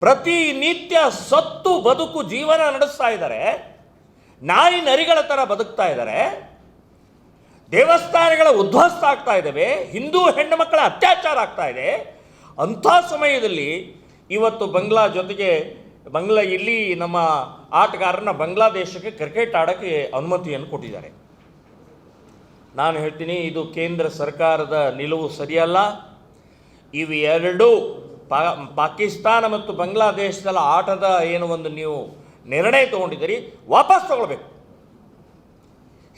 ಪ್ರತಿನಿತ್ಯ ಸತ್ತು ಬದುಕು ಜೀವನ ನಡೆಸ್ತಾ ಇದ್ದಾರೆ, ನಾಯಿ ನರಿಗಳ ಥರ ಬದುಕ್ತಾ ಇದ್ದಾರೆ, ದೇವಸ್ಥಾನಗಳ ಉದ್ಧ್ವಸ್ತ ಆಗ್ತಾ ಇದ್ದಾವೆ, ಹಿಂದೂ ಹೆಣ್ಣು ಮಕ್ಕಳ ಅತ್ಯಾಚಾರ ಆಗ್ತಾ ಇದೆ. ಅಂಥ ಸಮಯದಲ್ಲಿ ಇವತ್ತು ಬಾಂಗ್ಲಾ ಜೊತೆಗೆ ಇಲ್ಲಿ ನಮ್ಮ ಆಟಗಾರನ ಬಾಂಗ್ಲಾದೇಶಕ್ಕೆ ಕ್ರಿಕೆಟ್ ಆಡೋಕ್ಕೆ ಅನುಮತಿಯನ್ನು ಕೊಟ್ಟಿದ್ದಾರೆ. ನಾನು ಹೇಳ್ತೀನಿ, ಇದು ಕೇಂದ್ರ ಸರ್ಕಾರದ ನಿಲುವು ಸರಿಯಲ್ಲ. ಇವು ಎರಡೂ ಪಾಕಿಸ್ತಾನ ಮತ್ತು ಬಾಂಗ್ಲಾದೇಶದಲ್ಲಿ ಆಟದ ಏನು ಒಂದು ನೀವು ನಿರ್ಣಯ ತಗೊಂಡಿದ್ದೀರಿ, ವಾಪಸ್ ತಗೊಳ್ಬೇಕು.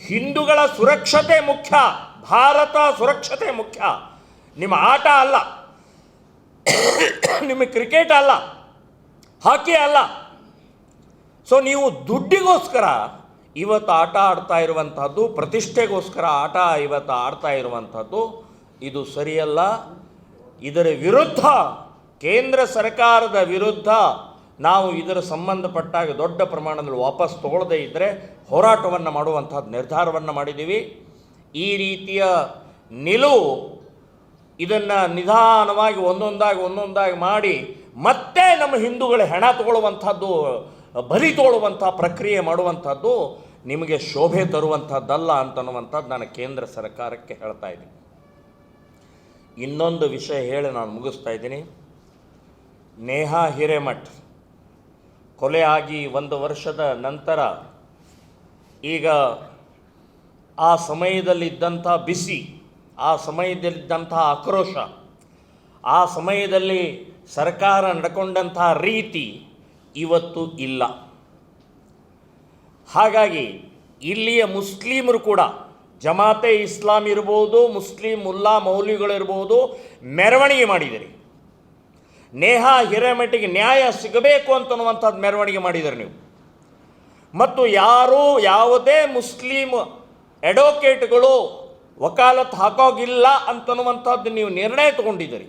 ಹಿಂದೂಗಳ ಸುರಕ್ಷತೆ ಮುಖ್ಯ, ಭಾರತ ಸುರಕ್ಷತೆ ಮುಖ್ಯ, ನಿಮ್ಮ ಆಟ ಅಲ್ಲ, ನಿಮ್ಮ ಕ್ರಿಕೆಟ್ ಅಲ್ಲ, ಹಾಕಿ ಅಲ್ಲ. ಸೊ ನೀವು ದುಡ್ಡಿಗೋಸ್ಕರ ಇವತ್ತು ಆಟ ಆಡ್ತಾ ಇರುವಂಥದ್ದು, ಪ್ರತಿಷ್ಠೆಗೋಸ್ಕರ ಆಟ ಇವತ್ತು ಆಡ್ತಾ ಇರುವಂಥದ್ದು ಇದು ಸರಿಯಲ್ಲ. ಇದರ ವಿರುದ್ಧ, ಕೇಂದ್ರ ಸರ್ಕಾರದ ವಿರುದ್ಧ ನಾವು ಇದರ ಸಂಬಂಧಪಟ್ಟಾಗ ದೊಡ್ಡ ಪ್ರಮಾಣದಲ್ಲಿ ವಾಪಸ್ ತಗೊಳ್ಳದೇ ಇದ್ದರೆ ಹೋರಾಟವನ್ನು ಮಾಡುವಂಥದ್ದು ನಿರ್ಧಾರವನ್ನು ಮಾಡಿದ್ದೀವಿ. ಈ ರೀತಿಯ ನಿಲುವು ಇದನ್ನು ನಿಧಾನವಾಗಿ ಒಂದೊಂದಾಗಿ ಮಾಡಿ ಮತ್ತೆ ನಮ್ಮ ಹಿಂದೂಗಳ ಹೆಣ ತಗೊಳ್ಳುವಂಥದ್ದು, ಬಲಿ ತೋಳುವಂಥ ಪ್ರಕ್ರಿಯೆ ಮಾಡುವಂಥದ್ದು ನಿಮಗೆ ಶೋಭೆ ತರುವಂಥದ್ದಲ್ಲ ಅಂತನ್ನುವಂಥದ್ದು ನಾನು ಕೇಂದ್ರ ಸರ್ಕಾರಕ್ಕೆ ಹೇಳ್ತಾ ಇದ್ದೀನಿ. ಇನ್ನೊಂದು ವಿಷಯ ಹೇಳಿ ನಾನು ಮುಗಿಸ್ತಾ ಇದ್ದೀನಿ. ನೇಹಾ ಹಿರೇಮಠ್ ಕೊಲೆ ಆಗಿ 1 ವರ್ಷದ ನಂತರ ಈಗ ಆ ಸಮಯದಲ್ಲಿದ್ದಂಥ ಬಿಸಿ, ಆ ಸಮಯದಲ್ಲಿದ್ದಂಥ ಆಕ್ರೋಶ, ಆ ಸಮಯದಲ್ಲಿ ಸರ್ಕಾರ ನಡ್ಕೊಂಡಂಥ ರೀತಿ ಇವತ್ತು ಇಲ್ಲ. ಹಾಗಾಗಿ ಇಲ್ಲಿಯ ಮುಸ್ಲಿಮರು ಕೂಡ, ಜಮಾತೆ ಇಸ್ಲಾಂ ಇರ್ಬೋದು, ಮುಸ್ಲಿಂ ಮುಲ್ಲಾ ಮೌಲ್ವಿಗಳಿರ್ಬೋದು, ಮೆರವಣಿಗೆ ಮಾಡಿದಿರಿ. ನೇಹಾ ಹಿರೇಮಠಿಗೆ ನ್ಯಾಯ ಸಿಗಬೇಕು ಅಂತನ್ನುವಂಥದ್ದು ಮೆರವಣಿಗೆ ಮಾಡಿದ್ದಾರೆ ನೀವು. ಮತ್ತು ಯಾವುದೇ ಮುಸ್ಲಿಂ ಅಡ್ವೊಕೇಟ್ಗಳು ವಕಾಲತ್ ಹಾಕೋಗಿಲ್ಲ ಅಂತನ್ನುವಂಥದ್ದು ನೀವು ನಿರ್ಣಯ ತಗೊಂಡಿದ್ದೀರಿ.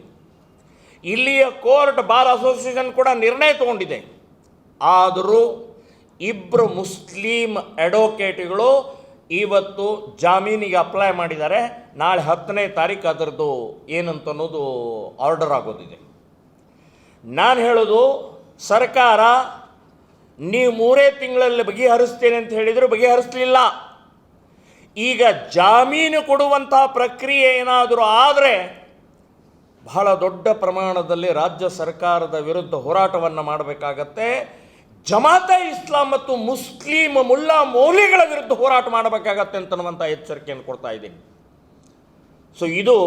ಇಲ್ಲಿಯ ಕೋರ್ಟ್, ಬಾರ್ ಅಸೋಸಿಯೇಷನ್ ಕೂಡ ನಿರ್ಣಯ ತಗೊಂಡಿದೆ. ಆದರೂ 2 ಮುಸ್ಲಿಂ ಅಡ್ವೊಕೇಟ್ಗಳು ಇವತ್ತು ಜಾಮೀನಿಗೆ ಅಪ್ಲೈ ಮಾಡಿದ್ದಾರೆ. ನಾಳೆ 10ನೇ ತಾರೀಕು ಅದರದ್ದು ಏನಂತನ್ನೋದು ಆರ್ಡರ್ ಆಗೋದಿದೆ. ನಾನು ಹೇಳೋದು, ಸರ್ಕಾರ ನೀವು 3 ತಿಂಗಳಲ್ಲಿ ಬಗೆಹರಿಸ್ತೇನೆ ಅಂತ ಹೇಳಿದರೂ ಬಗೆಹರಿಸಲಿಲ್ಲ. ಈಗ ಜಾಮೀನು ಕೊಡುವಂಥ ಪ್ರಕ್ರಿಯೆ ಏನಾದರೂ ಆದರೆ ಬಹಳ ದೊಡ್ಡ ಪ್ರಮಾಣದಲ್ಲಿ ರಾಜ್ಯ ಸರ್ಕಾರದ ವಿರುದ್ಧ ಹೋರಾಟವನ್ನು ಮಾಡಬೇಕಾಗತ್ತೆ. ಜಮಾತೆ ಇಸ್ಲಾಂ ಮತ್ತು ಮುಸ್ಲಿಂ ಮುಲ್ಲಾ ಮೌಲ್ವಿಗಳ ವಿರುದ್ಧ ಹೋರಾಟ ಮಾಡಬೇಕಾಗತ್ತೆ ಅಂತನ್ನುವಂಥ ಎಚ್ಚರಿಕೆಯನ್ನು ಕೊಡ್ತಾ ಇದ್ದೀನಿ. ಸೊ ಇದು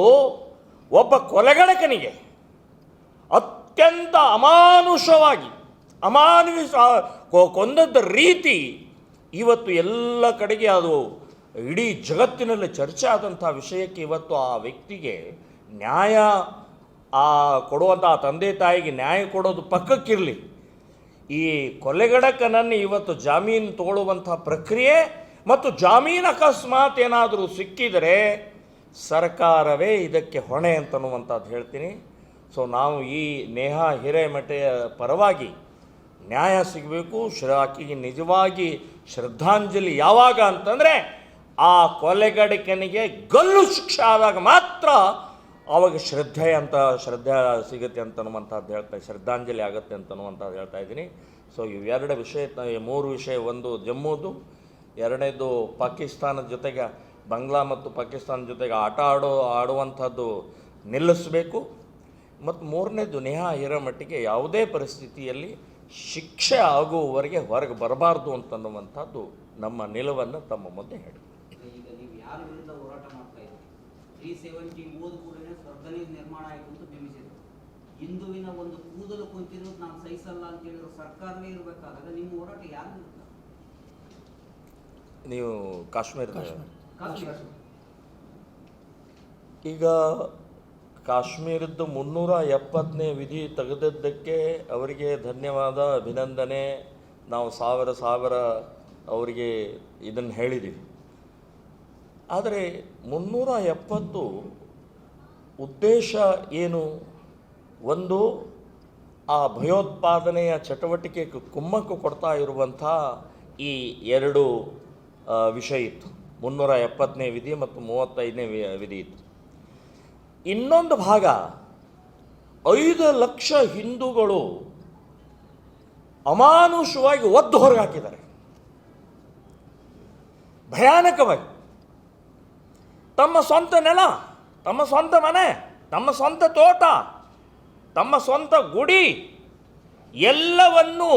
ಒಬ್ಬ ಕೊಲೆಗಡಕನಿಗೆ ಅತ್ಯಂತ ಅಮಾನುಷವಾಗಿ ಕೊಂದದ್ದ ರೀತಿ ಇವತ್ತು ಎಲ್ಲ ಕಡೆಗೆ ಅದು ಇಡೀ ಜಗತ್ತಿನಲ್ಲಿ ಚರ್ಚೆ ಆದಂಥ ವಿಷಯಕ್ಕೆ ಇವತ್ತು ಆ ವ್ಯಕ್ತಿಗೆ ನ್ಯಾಯ ಕೊಡುವಂಥ ತಂದೆ ತಾಯಿಗೆ ನ್ಯಾಯ ಕೊಡೋದು ಪಕ್ಕಕ್ಕಿರಲಿ, ಈ ಕೊಲೆಗಡಕನನ್ನು ಇವತ್ತು ಜಾಮೀನು ತಗೊಳ್ಳುವಂಥ ಪ್ರಕ್ರಿಯೆ ಮತ್ತು ಜಾಮೀನು ಅಕಸ್ಮಾತ್ ಏನಾದರೂ ಸಿಕ್ಕಿದರೆ ಸರ್ಕಾರವೇ ಇದಕ್ಕೆ ಹೊಣೆ ಅಂತನ್ನುವಂಥದ್ದು ಹೇಳ್ತೀನಿ. ಸೊ ನಾವು ಈ ನೇಹಾ ಹಿರೇಮಠೆಯ ಪರವಾಗಿ ನ್ಯಾಯ ಸಿಗಬೇಕು. ಆಕೆಗೆ ನಿಜವಾಗಿ ಶ್ರದ್ಧಾಂಜಲಿ ಯಾವಾಗ ಅಂತಂದರೆ ಆ ಕೊಲೆಗಡಕನಿಗೆ ಗಲ್ಲು ಶಿಕ್ಷೆ ಆದಾಗ ಮಾತ್ರ ಆವಾಗ ಶ್ರದ್ಧೆ ಸಿಗುತ್ತೆ ಅಂತನ್ನುವಂಥದ್ದು ಶ್ರದ್ಧಾಂಜಲಿ ಆಗುತ್ತೆ ಅಂತನ್ನುವಂಥದ್ದು ಹೇಳ್ತಾ ಇದ್ದೀನಿ. ಸೊ ಇವೆರಡು ವಿಷಯ, 3 ವಿಷಯ, ಒಂದು ಜಮ್ಮುದು, 2ನೇದು ಪಾಕಿಸ್ತಾನದ ಜೊತೆಗೆ, ಬಾಂಗ್ಲಾ ಮತ್ತು ಪಾಕಿಸ್ತಾನದ ಜೊತೆಗೆ ಆಡುವಂಥದ್ದು ನಿಲ್ಲಿಸಬೇಕು. ಮತ್ತು 3ನೇದು ನೇಹಾ ಹಿರೇಮಠಿಗೆ ಯಾವುದೇ ಪರಿಸ್ಥಿತಿಯಲ್ಲಿ ಶಿಕ್ಷೆ ಆಗುವವರೆಗೆ ಹೊರಗೆ ಬರಬಾರ್ದು ಅಂತನ್ನುವಂಥದ್ದು ನಮ್ಮ ನಿಲುವನ್ನು ತಮ್ಮ ಮುಂದೆ ಹೇಳಿ. ಈಗ ನೀವು ಯಾರ ವಿರುದ್ಧ ಹೋರಾಟ ಮಾಡ್ತಾ ಇದ್ದೀರಿ? 370 ಕೂಡಲೇ ಸ್ವರ್ಗಲಿ ನಿರ್ಮಾಣ ಆಯಿತು ಅಂತ ಬಿಂಬಿಸಿದ್ರು. ಹಿಂದುವಿನ ಒಂದು ಕೂದಲು ಕುಂತಿರೋದು ನಾವು ಸಹಿಸಲ್ಲ ಅಂತ ಹೇಳಿದ್ರು ಸರ್ಕಾರವೇ ಇರಬೇಕಾದಾಗ ನಿಮ್ಮ ಹೋರಾಟ ಯಾರು ವಿರುದ್ಧ? ನೀವು ಕಾಶ್ಮೀರದ ಈಗ ಕಾಶ್ಮೀರದ್ದು 370ನೇ ವಿಧಿ ತೆಗೆದದ್ದಕ್ಕೆ ಅವರಿಗೆ ಧನ್ಯವಾದ, ಅಭಿನಂದನೆ. ನಾವು ಸಾವಿರ ಅವರಿಗೆ ಇದನ್ನು ಹೇಳಿದ್ದೀವಿ. ಆದರೆ 370 ಉದ್ದೇಶ ಏನು? ಒಂದು, ಆ ಭಯೋತ್ಪಾದನೆಯ ಚಟುವಟಿಕೆಗೆ ಕುಮ್ಮಕ್ಕು ಕೊಡ್ತಾ ಇರುವಂಥ ಈ 2 ವಿಷಯ ಇತ್ತು. 370ನೇ ವಿಧಿ ಮತ್ತು 35ನೇ ವಿಧಿ ಇತ್ತು. ಇನ್ನೊಂದು ಭಾಗ 5 ಲಕ್ಷ ಹಿಂದೂಗಳು ಅಮಾನುಷವಾಗಿ ಒದ್ದು ಹೊರಗೆ ಹಾಕಿದ್ದಾರೆ, ಭಯಾನಕವಾಗಿ. ತಮ್ಮ ಸ್ವಂತ ನೆಲ, ತಮ್ಮ ಸ್ವಂತ ಮನೆ, ತಮ್ಮ ಸ್ವಂತ ತೋಟ, ತಮ್ಮ ಸ್ವಂತ ಗುಡಿ ಎಲ್ಲವನ್ನೂ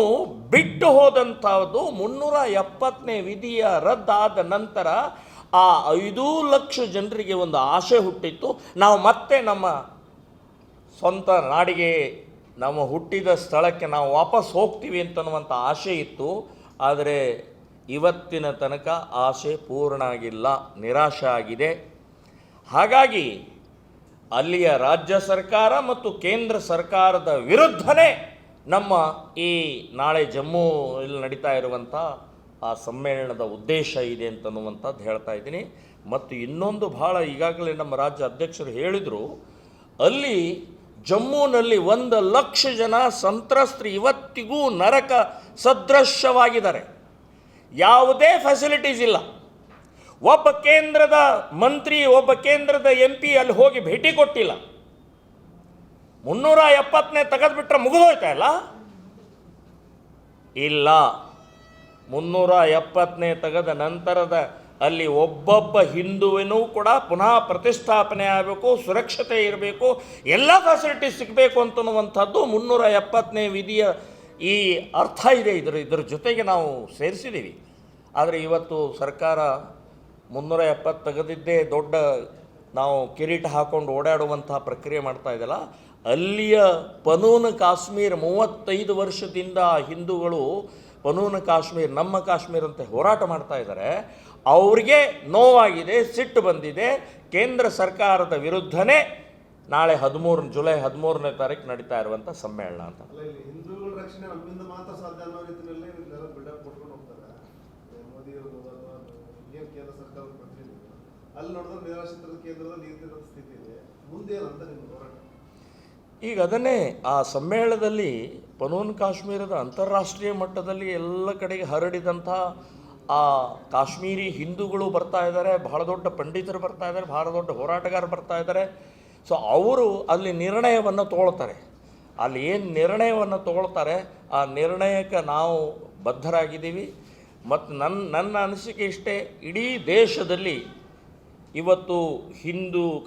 ಬಿಟ್ಟು ಹೋದಂಥದ್ದು 370ನೇ ವಿಧಿಯ ರದ್ದಾದ ನಂತರ ಆ 5 ಲಕ್ಷ ಜನರಿಗೆ ಒಂದು ಆಸೆ ಹುಟ್ಟಿತ್ತು, ನಾವು ಮತ್ತೆ ನಮ್ಮ ಸ್ವಂತ ನಾಡಿಗೆ, ನಮ್ಮ ಹುಟ್ಟಿದ ಸ್ಥಳಕ್ಕೆ ನಾವು ವಾಪಸ್ ಹೋಗ್ತೀವಿ ಅಂತನ್ನುವಂಥ ಆಸೆ ಇತ್ತು. ಆದರೆ ಇವತ್ತಿನ ತನಕ ಆಸೆ ಪೂರ್ಣ ಆಗಿಲ್ಲ, ನಿರಾಶೆ ಆಗಿದೆ. ಹಾಗಾಗಿ ಅಲ್ಲಿಯ ರಾಜ್ಯ ಸರ್ಕಾರ ಮತ್ತು ಕೇಂದ್ರ ಸರ್ಕಾರದ ವಿರುದ್ಧನೇ ನಮ್ಮ ಈ ನಾಳೆ ಜಮ್ಮುವಿನಲ್ಲಿ ನಡೀತಾ ಇರುವಂಥ ಆ ಸಮ್ಮೇಳನದ ಉದ್ದೇಶ ಇದೆ ಅಂತನ್ನುವಂಥದ್ದು ಹೇಳ್ತಾ ಇದ್ದೀನಿ. ಮತ್ತು ಇನ್ನೊಂದು ಭಾಳ ಈಗಾಗಲೇ ನಮ್ಮ ರಾಜ್ಯ ಅಧ್ಯಕ್ಷರು ಹೇಳಿದರು, ಅಲ್ಲಿ ಜಮ್ಮುನಲ್ಲಿ 1 ಲಕ್ಷ ಜನ ಸಂತ್ರಸ್ತರು ಇವತ್ತಿಗೂ ನರಕ ಸದೃಶವಾಗಿದ್ದಾರೆ. ಯಾವುದೇ ಫೆಸಿಲಿಟೀಸ್ ಇಲ್ಲ. ಒಬ್ಬ ಕೇಂದ್ರದ ಮಂತ್ರಿ, ಒಬ್ಬ ಕೇಂದ್ರದ MP ಅಲ್ಲಿ ಹೋಗಿ ಭೇಟಿ ಕೊಟ್ಟಿಲ್ಲ. 370ನೇ ತೆಗೆದುಬಿಟ್ರೆ ಮುಗಿದೋಯ್ತಾ ಇಲ್ಲ? ಇಲ್ಲ. 370ನೇ ತೆಗೆದ ನಂತರದ ಅಲ್ಲಿ ಒಬ್ಬೊಬ್ಬ ಹಿಂದುವಿನೂ ಕೂಡ ಪುನಃ ಪ್ರತಿಷ್ಠಾಪನೆ ಆಗಬೇಕು, ಸುರಕ್ಷತೆ ಇರಬೇಕು, ಎಲ್ಲ ಫೆಸಿಲಿಟೀಸ್ ಸಿಗಬೇಕು ಅಂತನ್ನುವಂಥದ್ದು 370ನೇ ವಿಧಿಯ ಈ ಅರ್ಥ ಇದೆ. ಇದರ ಜೊತೆಗೆ ನಾವು ಸೇರಿಸಿದ್ದೀವಿ. ಆದರೆ ಇವತ್ತು ಸರ್ಕಾರ 370 ತೆಗೆದಿದ್ದೇ ದೊಡ್ಡ ನಾವು ಕಿರೀಟ ಹಾಕ್ಕೊಂಡು ಓಡಾಡುವಂಥ ಪ್ರಕ್ರಿಯೆ ಮಾಡ್ತಾ ಇದೆಯಲ್ಲ, ಅಲ್ಲಿಯ ಪನೂನ್ ಕಾಶ್ಮೀರ್ 35 ವರ್ಷದಿಂದ ಹಿಂದೂಗಳು ಪನೂನ್ ಕಾಶ್ಮೀರ್ ನಮ್ಮ ಕಾಶ್ಮೀರ ಅಂತ ಹೋರಾಟ ಮಾಡ್ತಾ ಇದ್ದಾರೆ. ಅವ್ರಿಗೆ ನೋವಾಗಿದೆ, ಸಿಟ್ಟು ಬಂದಿದೆ. ಕೇಂದ್ರ ಸರ್ಕಾರದ ವಿರುದ್ಧನೇ ನಾಳೆ ಜುಲೈ 13ನೇ ತಾರೀಕು ನಡೀತಾ ಇರುವಂಥ ಸಮ್ಮೇಳನ ಅಂತ. ಹಿಂದೂಗಳ ರಕ್ಷಣೆ ನಮ್ಮಿಂದ ಮಾತ್ರ ಸಾಧ್ಯ ಅನ್ನೋ ರೀತಿಯಲ್ಲಿ ಬಿಲ್ಡಪ್ ಕೊಟ್ಕೊಂಡು ಹೋಗ್ತಾರೆ ಮೋದಿ ಏನು ಕೇಂದ್ರ ಸರ್ಕಾರದ ಪ್ರತಿನಿಧಿ. ಅಲ್ಲಿ ನೋಡಿದ್ರೆ ನಿರಾಶ್ರಿತರ ಕೇಂದ್ರದಲ್ಲಿ ಈ ಥರದ ಸ್ಥಿತಿ ಇದೆ. ಮುಂದೆ ಏನಂತ ನಿಮ್ಮ ಹೋರಾಟ? ಈಗ ಅದನ್ನೇ ಆ ಸಮ್ಮೇಳನದಲ್ಲಿ ಪನೂನ್ ಕಾಶ್ಮೀರದ ಅಂತಾರಾಷ್ಟ್ರೀಯ ಮಟ್ಟದಲ್ಲಿ ಎಲ್ಲ ಕಡೆಗೆ ಹರಡಿದಂಥ ಆ ಕಾಶ್ಮೀರಿ ಹಿಂದೂಗಳು ಬರ್ತಾ ಇದ್ದಾರೆ, ಬಹಳ ದೊಡ್ಡ ಪಂಡಿತರು ಬರ್ತಾ ಇದ್ದಾರೆ, ಬಹಳ ದೊಡ್ಡ ಹೋರಾಟಗಾರರು ಬರ್ತಾ ಇದ್ದಾರೆ. ಸೊ ಅವರು ಅಲ್ಲಿ ನಿರ್ಣಯವನ್ನು ತಗೊಳ್ತಾರೆ. ಅಲ್ಲಿ ಏನು ನಿರ್ಣಯವನ್ನು ತಗೊಳ್ತಾರೆ ಆ ನಿರ್ಣಯಕ್ಕೆ ನಾವು ಬದ್ಧರಾಗಿದ್ದೀವಿ. ಮತ್ತು ನನ್ನ ಅನಿಸಿಕೆ ಇಷ್ಟೇ, ಇಡೀ ದೇಶದಲ್ಲಿ ಇವತ್ತು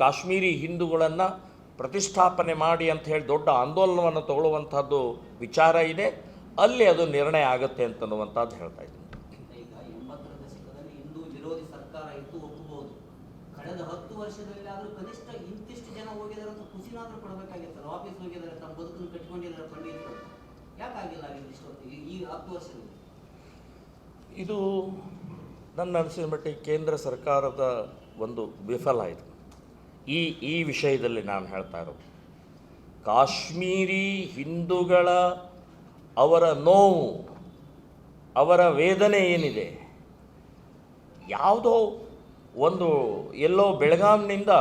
ಕಾಶ್ಮೀರಿ ಹಿಂದೂಗಳನ್ನು ಪ್ರತಿಷ್ಠಾಪನೆ ಮಾಡಿ ಅಂತ ಹೇಳಿ ದೊಡ್ಡ ಆಂದೋಲನವನ್ನು ತಗೊಳ್ಳುವಂಥದ್ದು ವಿಚಾರ ಇದೆ. ಅಲ್ಲಿ ಅದು ನಿರ್ಣಯ ಆಗುತ್ತೆ ಅಂತನ್ನುವಂಥದ್ದು ಹೇಳ್ತಾ ಇದ್ದೀನಿ. ಈಗ 80ರ ದಶಕದಲ್ಲಿ ಹಿಂದೂ ವಿರೋಧಿ ಸರ್ಕಾರ ಇತ್ತು, ಒಪ್ಪಬಹುದು. ಕಳೆದ 10 ವರ್ಷದಲ್ಲಿ ಆದರೂ ಕನಿಷ್ಠ ಇಂತಿಷ್ಟು ಜನ ಹೋಗಿದ್ದಾರೆ ಅಂತ ಖುಷಿನಾದ್ರೂ ಪಡಬೇಕಾಗಿತ್ತು. ಆಫೀಸ್ ಹೋಗಿದ್ದಾರೆ, ತಮ್ಮ ಬದುಕನ್ನು ಕಟ್ಕೊಂಡಿದ್ದಾರೆ ಪಂಡಿತರು. ಯಾಕಾಗಿಲ್ಲ ಇಷ್ಟೊತ್ತು ಈ 10 ವರ್ಷದಲ್ಲಿ? ಇದು ನನ್ನ ಅನಿಸಿದ ಮಟ್ಟಿಗೆ ಕೇಂದ್ರ ಸರ್ಕಾರದ ಒಂದು ವಿಫಲ ಇದು. ಈ ವಿಷಯದಲ್ಲಿ ನಾನು ಹೇಳ್ತಾ ಇರೋದು, ಕಾಶ್ಮೀರಿ ಹಿಂದೂಗಳ ಅವರ ನೋವು, ಅವರ ವೇದನೆ ಏನಿದೆ, ಯಾವುದೋ ಒಂದು ಎಲ್ಲೋ ಬೆಳಗಾಂನಿಂದ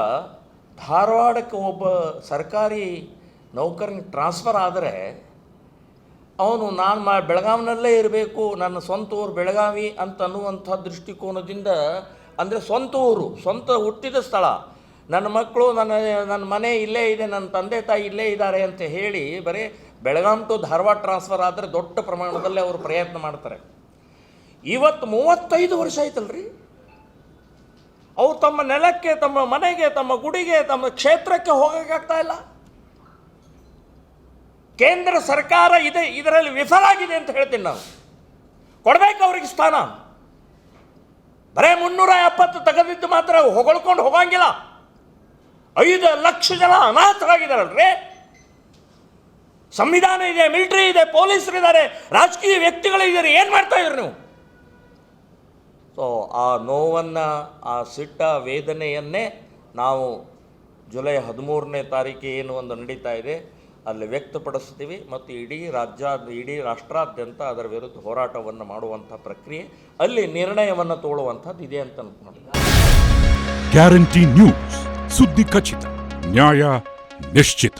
ಧಾರವಾಡಕ್ಕೆ ಒಬ್ಬ ಸರ್ಕಾರಿ ನೌಕರನಿಗೆ ಟ್ರಾನ್ಸ್ಫರ್ ಆದರೆ ಅವನು ಬೆಳಗಾವಿನಲ್ಲೇ ಇರಬೇಕು, ನನ್ನ ಸ್ವಂತ ಊರು ಬೆಳಗಾವಿ ಅಂತ ಅನ್ನುವಂಥ ದೃಷ್ಟಿಕೋನದಿಂದ, ಅಂದರೆ ಸ್ವಂತ ಊರು, ಸ್ವಂತ ಹುಟ್ಟಿದ ಸ್ಥಳ, ನನ್ನ ಮಕ್ಕಳು, ನನ್ನ ಮನೆ ಇಲ್ಲೇ ಇದೆ, ನನ್ನ ತಂದೆ ತಾಯಿ ಇಲ್ಲೇ ಇದ್ದಾರೆ ಅಂತ ಹೇಳಿ ಬರೀ ಬೆಳಗಾಂ ಟು ಧಾರವಾಡ ಟ್ರಾನ್ಸ್ಫರ್ ಆದರೆ ದೊಡ್ಡ ಪ್ರಮಾಣದಲ್ಲಿ ಅವರು ಪ್ರಯತ್ನ ಮಾಡ್ತಾರೆ. ಇವತ್ತು 35 ವರ್ಷ ಆಯ್ತಲ್ರಿ, ಅವ್ರು ತಮ್ಮ ನೆಲಕ್ಕೆ, ತಮ್ಮ ಮನೆಗೆ, ತಮ್ಮ ಗುಡಿಗೆ, ತಮ್ಮ ಕ್ಷೇತ್ರಕ್ಕೆ ಹೋಗೋಕ್ಕಾಗ್ತಾ ಇಲ್ಲ. ಕೇಂದ್ರ ಸರ್ಕಾರ ಇದರಲ್ಲಿ ವಿಫಲ ಆಗಿದೆ ಅಂತ ಹೇಳ್ತೀನಿ ನಾನು. ಕೊಡಬೇಕು ಅವ್ರಿಗೆ ಸ್ಥಾನ. ಬರೇ 370 ತೆಗೆದಿದ್ದು ಮಾತ್ರ ಹೊಗಳ್ಕೊಂಡು ಹೋಗಂಗಿಲ್ಲ. 5 ಲಕ್ಷ ಜನ ಅನಾಥರಾಗಿದ್ದಾರಲ್ರಿ. ಸಂವಿಧಾನ ಇದೆ, ಮಿಲಿಟರಿ ಇದೆ, ಪೊಲೀಸರಿದ್ದಾರೆ, ರಾಜಕೀಯ ವ್ಯಕ್ತಿಗಳಿದ್ದಾರೆ. ಏನು ಮಾಡ್ತಾ ಇದ್ರಿ ನೀವು? ಸೊ ಆ ನೋವನ್ನು, ಆ ಸಿಟ್ಟ ವೇದನೆಯನ್ನೇ ನಾವು ಜುಲೈ 13ನೇ ತಾರೀಕು ಏನು ಒಂದು ನಡೀತಾ ಇದೆ ಅಲ್ಲಿ ವ್ಯಕ್ತಪಡಿಸ್ತೀವಿ. ಮತ್ತು ಇಡೀ ರಾಷ್ಟ್ರಾದ್ಯಂತ ಅದರ ವಿರುದ್ಧ ಹೋರಾಟವನ್ನು ಮಾಡುವಂಥ ಪ್ರಕ್ರಿಯೆ, ಅಲ್ಲಿ ನಿರ್ಣಯವನ್ನು ತಗೊಳ್ಳುವಂಥದ್ದು ಇದೆ ಅಂತ ಅನ್ಕೊಂಡು. ಗ್ಯಾರಂಟಿ ನ್ಯೂಸ್, ಸುದ್ದಿ ಖಚಿತ, ನ್ಯಾಯ ನಿಶ್ಚಿತ.